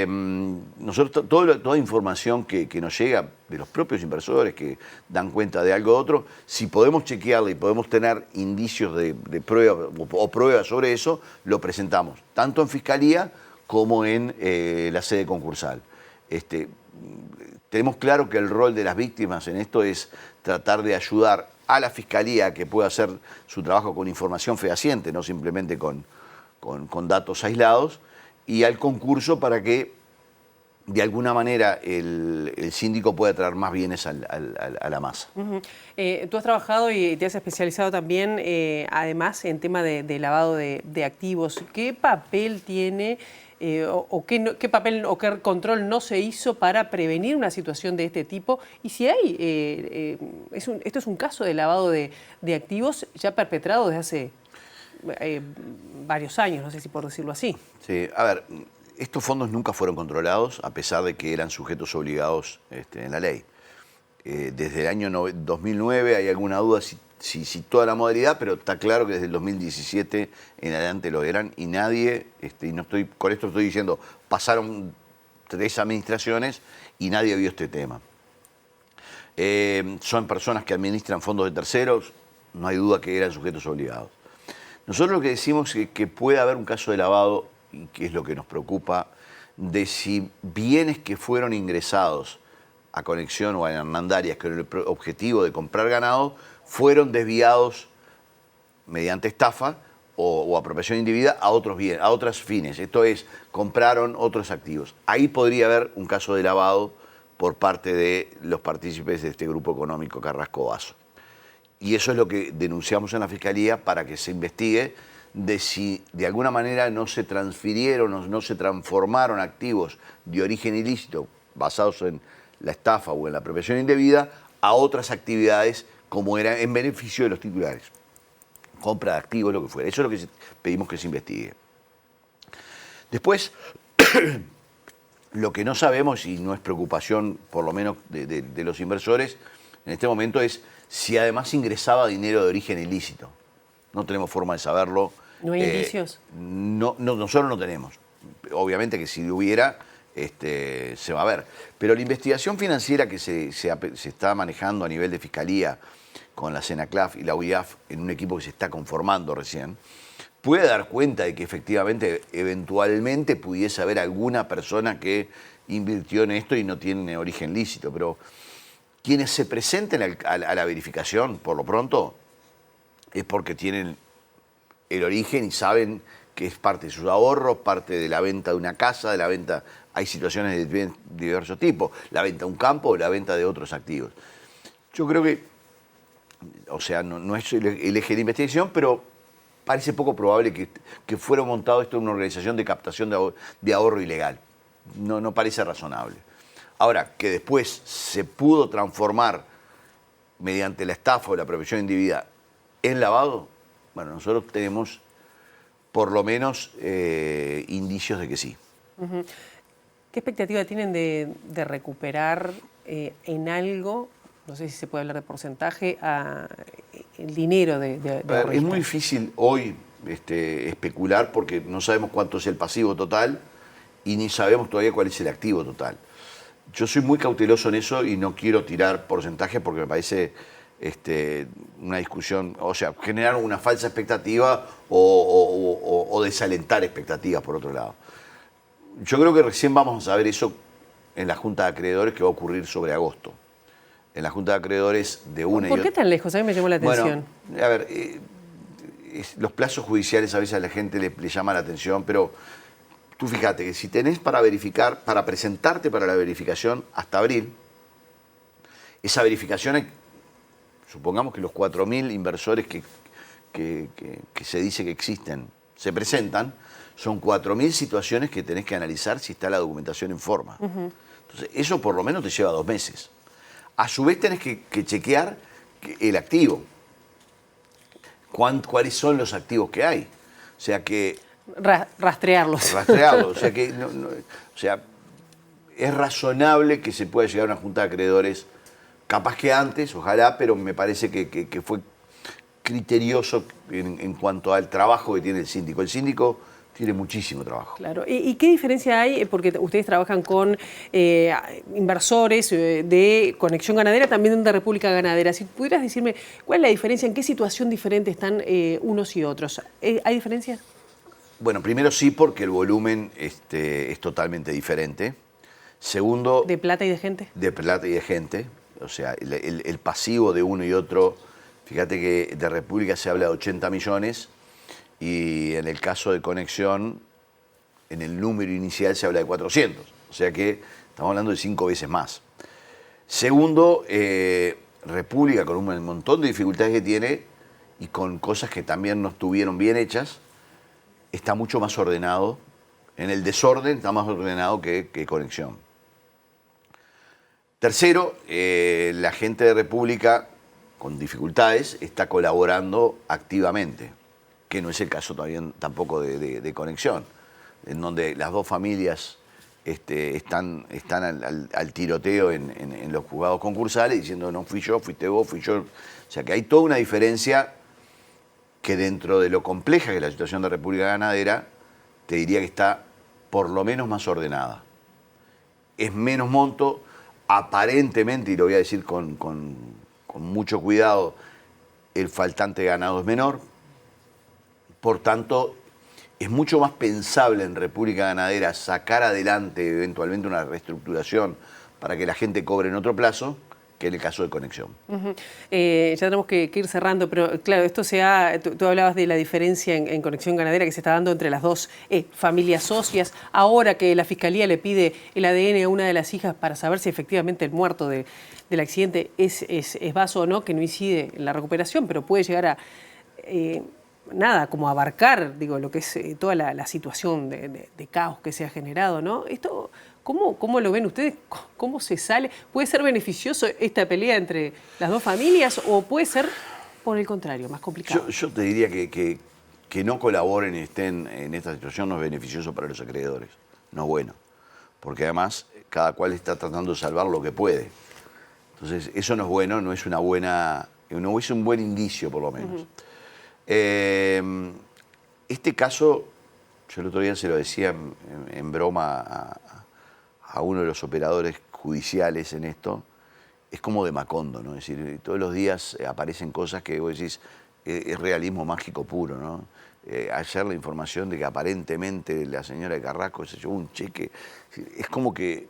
Nosotros, toda información que nos llega de los propios inversores que dan cuenta de algo u otro, si podemos chequearla y podemos tener indicios de prueba o pruebas sobre eso, lo presentamos, tanto en Fiscalía como en la sede concursal. Tenemos claro que el rol de las víctimas en esto es tratar de ayudar a la Fiscalía a que pueda hacer su trabajo con información fehaciente, no simplemente con datos aislados, y al concurso para que de alguna manera el síndico pueda traer más bienes a la masa. Tú has trabajado y te has especializado también, además, en tema de lavado de activos. ¿Qué papel tiene qué papel o qué control no se hizo para prevenir una situación de este tipo? Y si hay, esto es un caso de lavado de activos ya perpetrado desde hace varios años, no sé si por decirlo así. Sí, a ver, estos fondos nunca fueron controlados, a pesar de que eran sujetos obligados en la ley. Desde el año 2009 hay alguna duda si toda la modalidad, pero está claro que desde el 2017 en adelante lo eran y nadie, y no estoy, con esto estoy diciendo, pasaron 3 administraciones y nadie vio este tema. Son personas que administran fondos de terceros, no hay duda que eran sujetos obligados. Nosotros lo que decimos es que puede haber un caso de lavado, y que es lo que nos preocupa, de si bienes que fueron ingresados a Conexión o a Hernandarias con el objetivo de comprar ganado, fueron desviados mediante estafa o apropiación indebida a otros bienes, a otros fines. Esto es, compraron otros activos. Ahí podría haber un caso de lavado por parte de los partícipes de este grupo económico Carrasco Basso. Y eso es lo que denunciamos en la Fiscalía para que se investigue de si de alguna manera no se transfirieron o no se transformaron activos de origen ilícito basados en la estafa o en la apropiación indebida a otras actividades como era en beneficio de los titulares. Compra de activos, lo que fuera. Eso es lo que pedimos que se investigue. Después, lo que no sabemos, y no es preocupación por lo menos de los inversores, en este momento es si además ingresaba dinero de origen ilícito. No tenemos forma de saberlo. ¿No hay indicios? No, nosotros no tenemos. Obviamente que si hubiera, se va a ver. Pero la investigación financiera que se está manejando a nivel de Fiscalía con la CENACLAF y la UIAF en un equipo que se está conformando recién, puede dar cuenta de que efectivamente, eventualmente pudiese haber alguna persona que invirtió en esto y no tiene origen lícito, pero quienes se presenten a la verificación, por lo pronto, es porque tienen el origen y saben que es parte de sus ahorros, parte de la venta de una casa, de la venta, hay situaciones de diversos tipos, la venta de un campo o la venta de otros activos. Yo creo que, o sea, no es el eje de investigación, pero parece poco probable que fuera montado esto en una organización de captación de ahorro ilegal. No parece razonable. Ahora, que después se pudo transformar mediante la estafa o la apropiación indebida en lavado, bueno, nosotros tenemos por lo menos indicios de que sí. ¿Qué expectativa tienen de recuperar en algo, no sé si se puede hablar de porcentaje, el dinero de ahorristas? Es muy difícil hoy especular porque no sabemos cuánto es el pasivo total y ni sabemos todavía cuál es el activo total. Yo soy muy cauteloso en eso y no quiero tirar porcentajes porque me parece una discusión, o sea, generar una falsa expectativa o desalentar expectativas por otro lado. Yo creo que recién vamos a saber eso en la Junta de Acreedores que va a ocurrir sobre agosto. En la Junta de Acreedores de una y otra. ¿Por qué tan lejos? A mí me llamó la atención. Bueno, a ver, los plazos judiciales a veces a la gente le llama la atención, pero tú fíjate que si tenés para verificar, para presentarte para la verificación hasta abril, esa verificación, supongamos que los 4.000 inversores que se dice que existen se presentan, son 4.000 situaciones que tenés que analizar si está la documentación en forma. Entonces, eso por lo menos te lleva 2 meses. A su vez tenés que chequear el activo. ¿Cuáles son los activos que hay? O sea que... Rastrearlos. Rastrearlos. O sea que o sea, es razonable que se pueda llegar a una junta de acreedores, capaz que antes, ojalá, pero me parece que fue criterioso en cuanto al trabajo que tiene el síndico. El síndico tiene muchísimo trabajo. Claro. ¿Y qué diferencia hay? Porque ustedes trabajan con inversores de Conexión Ganadera, también de República Ganadera. Si pudieras decirme, ¿cuál es la diferencia? ¿En qué situación diferente están unos y otros? ¿Hay diferencias? Bueno, primero sí, porque el volumen es totalmente diferente. Segundo... ¿De plata y de gente? De plata y de gente. O sea, el pasivo de uno y otro, fíjate que de República se habla de 80 millones y en el caso de Conexión, en el número inicial se habla de 400. O sea que estamos hablando de 5 veces más. Segundo, República, con un montón de dificultades que tiene y con cosas que también no estuvieron bien hechas, está mucho más ordenado. En el desorden está más ordenado que Conexión. Tercero, la gente de República, con dificultades, está colaborando activamente, que no es el caso tampoco de Conexión, en donde las dos familias están al tiroteo en los juzgados concursales diciendo no fui yo, fuiste vos, fui yo. O sea que hay toda una diferencia que dentro de lo compleja que es la situación de República Ganadera, te diría que está por lo menos más ordenada. Es menos monto, aparentemente, y lo voy a decir con mucho cuidado, el faltante de ganado es menor. Por tanto, es mucho más pensable en República Ganadera sacar adelante eventualmente una reestructuración para que la gente cobre en otro plazo que en el caso de Conexión. Ya tenemos que ir cerrando, pero claro, esto tú hablabas de la diferencia en Conexión Ganadera que se está dando entre las dos familias socias. Ahora que la Fiscalía le pide el ADN a una de las hijas para saber si efectivamente el muerto del accidente es Basso o no, que no incide en la recuperación, pero puede llegar a como abarcar, digo, lo que es toda la situación de caos que se ha generado, ¿no? Esto, ¿cómo lo ven ustedes? ¿Cómo se sale? ¿Puede ser beneficioso esta pelea entre las dos familias o puede ser, por el contrario, más complicado? Yo te diría que no colaboren y estén en esta situación no es beneficioso para los acreedores, no es bueno, porque además cada cual está tratando de salvar lo que puede. Entonces, eso no es bueno, no es un buen indicio por lo menos. Este caso, yo el otro día se lo decía en broma a uno de los operadores judiciales en esto, es como de Macondo, ¿no? Es decir, todos los días aparecen cosas que vos decís, es realismo mágico puro, ¿no? Ayer la información de que aparentemente la señora de Carrasco se llevó un cheque, es como que,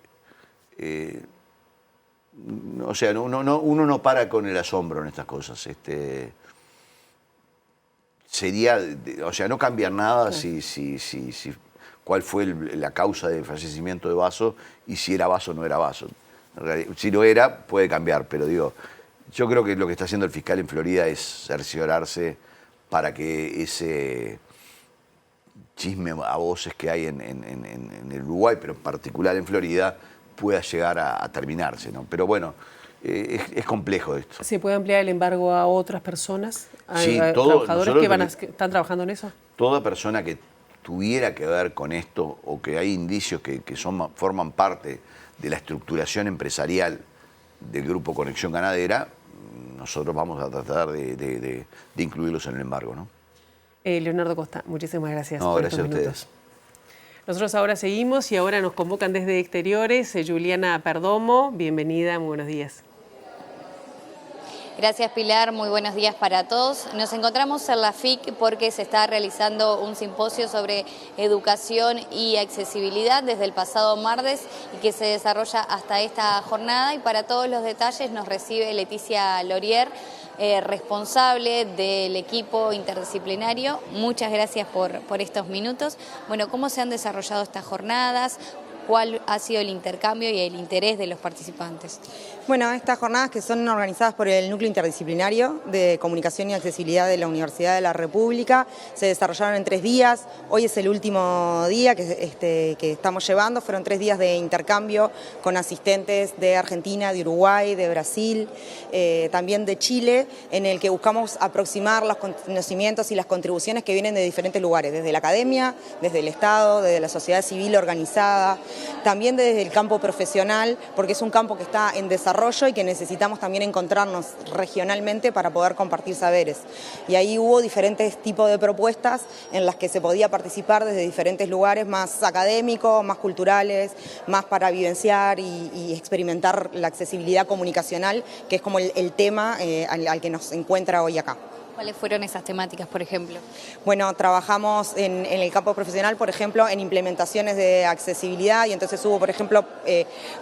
o sea, uno no para con el asombro en estas cosas. Sería, o sea, no cambia nada si cuál fue la causa del fallecimiento de Basso y si era Basso o no era Basso. Si lo era, puede cambiar, pero digo, yo creo que lo que está haciendo el fiscal en Florida es cerciorarse para que ese chisme a voces que hay en el Uruguay, pero en particular en Florida, pueda llegar a terminarse, ¿no? Pero bueno, es complejo esto. ¿Se puede ampliar el embargo a otras personas? Sí, ¿A trabajadores que están trabajando en eso? Toda persona que tuviera que ver con esto o que hay indicios que forman parte de la estructuración empresarial del Grupo Conexión Ganadera, nosotros vamos a tratar de incluirlos en el embargo, ¿no? Leonardo Costa, muchísimas gracias. No, por gracias a estos ustedes. minutos. Nosotros ahora seguimos y ahora nos convocan desde Exteriores. Juliana Perdomo, bienvenida, muy buenos días. Gracias, Pilar. Muy buenos días para todos. Nos encontramos en la FIC porque se está realizando un simposio sobre educación y accesibilidad desde el pasado martes y que se desarrolla hasta esta jornada. Y para todos los detalles nos recibe Leticia Lorier, responsable del equipo interdisciplinario. Muchas gracias por estos minutos. Bueno, ¿cómo se han desarrollado estas jornadas? ¿Cuál ha sido el intercambio y el interés de los participantes? Bueno, estas jornadas que son organizadas por el Núcleo Interdisciplinario de Comunicación y Accesibilidad de la Universidad de la República se desarrollaron en 3 días. Hoy es el último día que estamos llevando. Fueron 3 días de intercambio con asistentes de Argentina, de Uruguay, de Brasil, también de Chile, en el que buscamos aproximar los conocimientos y las contribuciones que vienen de diferentes lugares, desde la academia, desde el Estado, desde la sociedad civil organizada, también desde el campo profesional, porque es un campo que está en desarrollo y que necesitamos también encontrarnos regionalmente para poder compartir saberes. Y ahí hubo diferentes tipos de propuestas en las que se podía participar desde diferentes lugares, más académicos, más culturales, más para vivenciar y experimentar la accesibilidad comunicacional, que es como el tema al que nos encuentra hoy acá. ¿Cuáles fueron esas temáticas, por ejemplo? Bueno, trabajamos en el campo profesional, por ejemplo, en implementaciones de accesibilidad y entonces hubo, por ejemplo,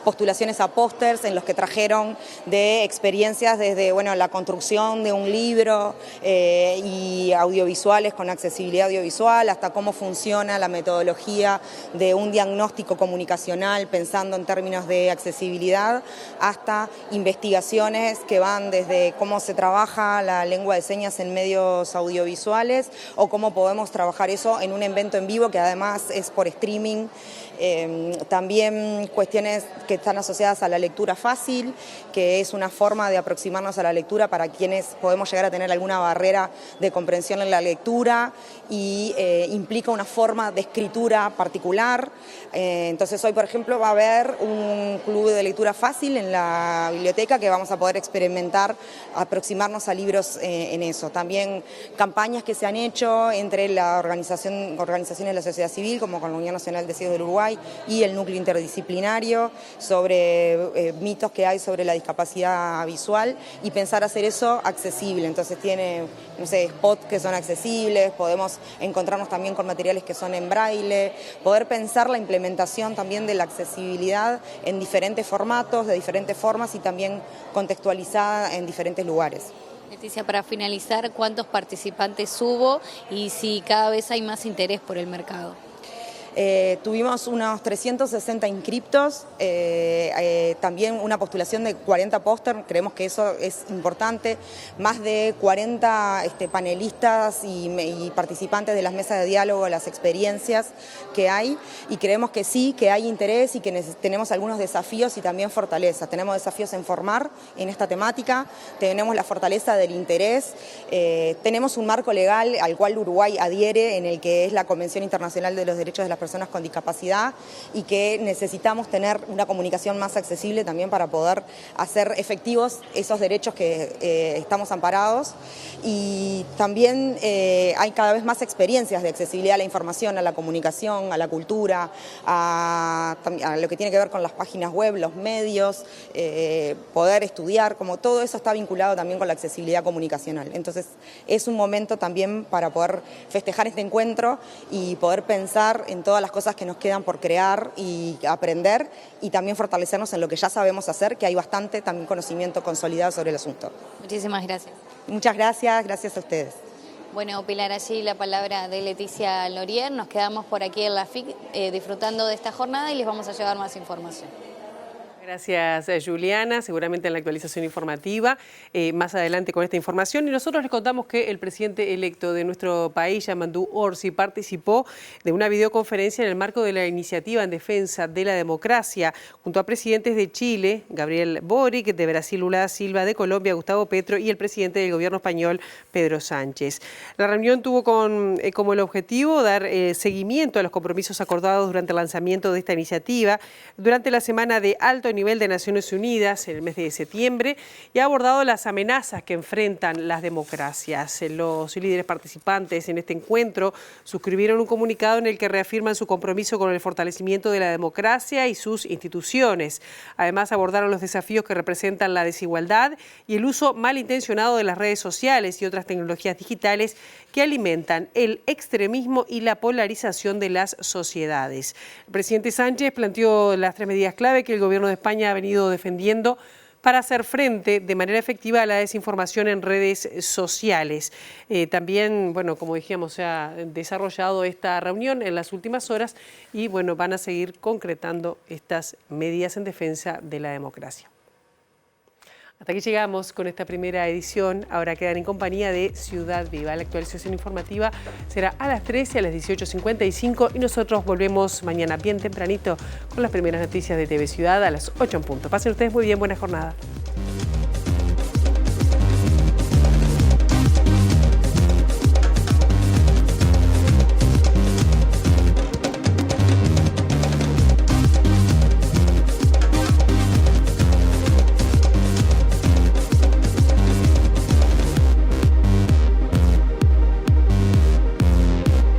postulaciones a pósters en los que trajeron de experiencias desde, bueno, la construcción de un libro y audiovisuales con accesibilidad audiovisual, hasta cómo funciona la metodología de un diagnóstico comunicacional pensando en términos de accesibilidad, hasta investigaciones que van desde cómo se trabaja la lengua de señas en medios audiovisuales o cómo podemos trabajar eso en un evento en vivo que además es por streaming. También cuestiones que están asociadas a la lectura fácil, que es una forma de aproximarnos a la lectura para quienes podemos llegar a tener alguna barrera de comprensión en la lectura y implica una forma de escritura particular. Entonces hoy, por ejemplo, va a haber un club de lectura fácil en la biblioteca que vamos a poder experimentar, aproximarnos a libros en eso. También campañas que se han hecho entre la organizaciones de la sociedad civil, como con la Unión Nacional de Ciegos del Uruguay y el Núcleo Interdisciplinario, sobre mitos que hay sobre la discapacidad visual y pensar hacer eso accesible. Entonces tiene, no sé, spots que son accesibles, podemos encontrarnos también con materiales que son en braille, poder pensar la implementación también de la accesibilidad en diferentes formatos, de diferentes formas y también contextualizada en diferentes lugares. Leticia, para finalizar, ¿cuántos participantes hubo y si cada vez hay más interés por el mercado? Tuvimos unos 360 inscriptos, también una postulación de 40 póster, creemos que eso es importante, más de 40 panelistas y participantes de las mesas de diálogo, las experiencias que hay, y creemos que sí, que hay interés y que tenemos algunos desafíos y también fortalezas. Tenemos desafíos en formar en esta temática, tenemos la fortaleza del interés, tenemos un marco legal al cual Uruguay adhiere, en el que es la Convención Internacional de los Derechos de las personas con discapacidad y que necesitamos tener una comunicación más accesible también para poder hacer efectivos esos derechos que estamos amparados. Y también hay cada vez más experiencias de accesibilidad a la información, a la comunicación, a la cultura, a lo que tiene que ver con las páginas web, los medios, poder estudiar, como todo eso está vinculado también con la accesibilidad comunicacional. Entonces es un momento también para poder festejar este encuentro y poder pensar en todas las cosas que nos quedan por crear y aprender, y también fortalecernos en lo que ya sabemos hacer, que hay bastante también conocimiento consolidado sobre el asunto. Muchísimas gracias. Muchas gracias, gracias a ustedes. Bueno, Pilar, allí la palabra de Leticia Lorier. Nos quedamos por aquí en la FIC disfrutando de esta jornada y les vamos a llevar más información. Gracias, Juliana. Seguramente en la actualización informativa, más adelante con esta información. Y nosotros les contamos que el presidente electo de nuestro país, Yamandu Orsi, participó de una videoconferencia en el marco de la iniciativa en defensa de la democracia, junto a presidentes de Chile, Gabriel Boric, de Brasil, Lula da Silva, de Colombia, Gustavo Petro, y el presidente del gobierno español, Pedro Sánchez. La reunión tuvo como el objetivo dar seguimiento a los compromisos acordados durante el lanzamiento de esta iniciativa durante la semana de alto nivel de Naciones Unidas en el mes de septiembre, y ha abordado las amenazas que enfrentan las democracias. Los líderes participantes en este encuentro suscribieron un comunicado en el que reafirman su compromiso con el fortalecimiento de la democracia y sus instituciones. Además, abordaron los desafíos que representan la desigualdad y el uso malintencionado de las redes sociales y otras tecnologías digitales que alimentan el extremismo y la polarización de las sociedades. El presidente Sánchez planteó las 3 medidas clave que el gobierno de España ha venido defendiendo para hacer frente de manera efectiva a la desinformación en redes sociales. También, bueno, como dijimos, se ha desarrollado esta reunión en las últimas horas y, bueno, van a seguir concretando estas medidas en defensa de la democracia. Hasta aquí llegamos con esta primera edición. Ahora quedan en compañía de Ciudad Viva. La actualización informativa será a las 13, a las 18:55 y nosotros volvemos mañana bien tempranito con las primeras noticias de TV Ciudad a las 8 en punto. Pasen ustedes muy bien, buena jornada.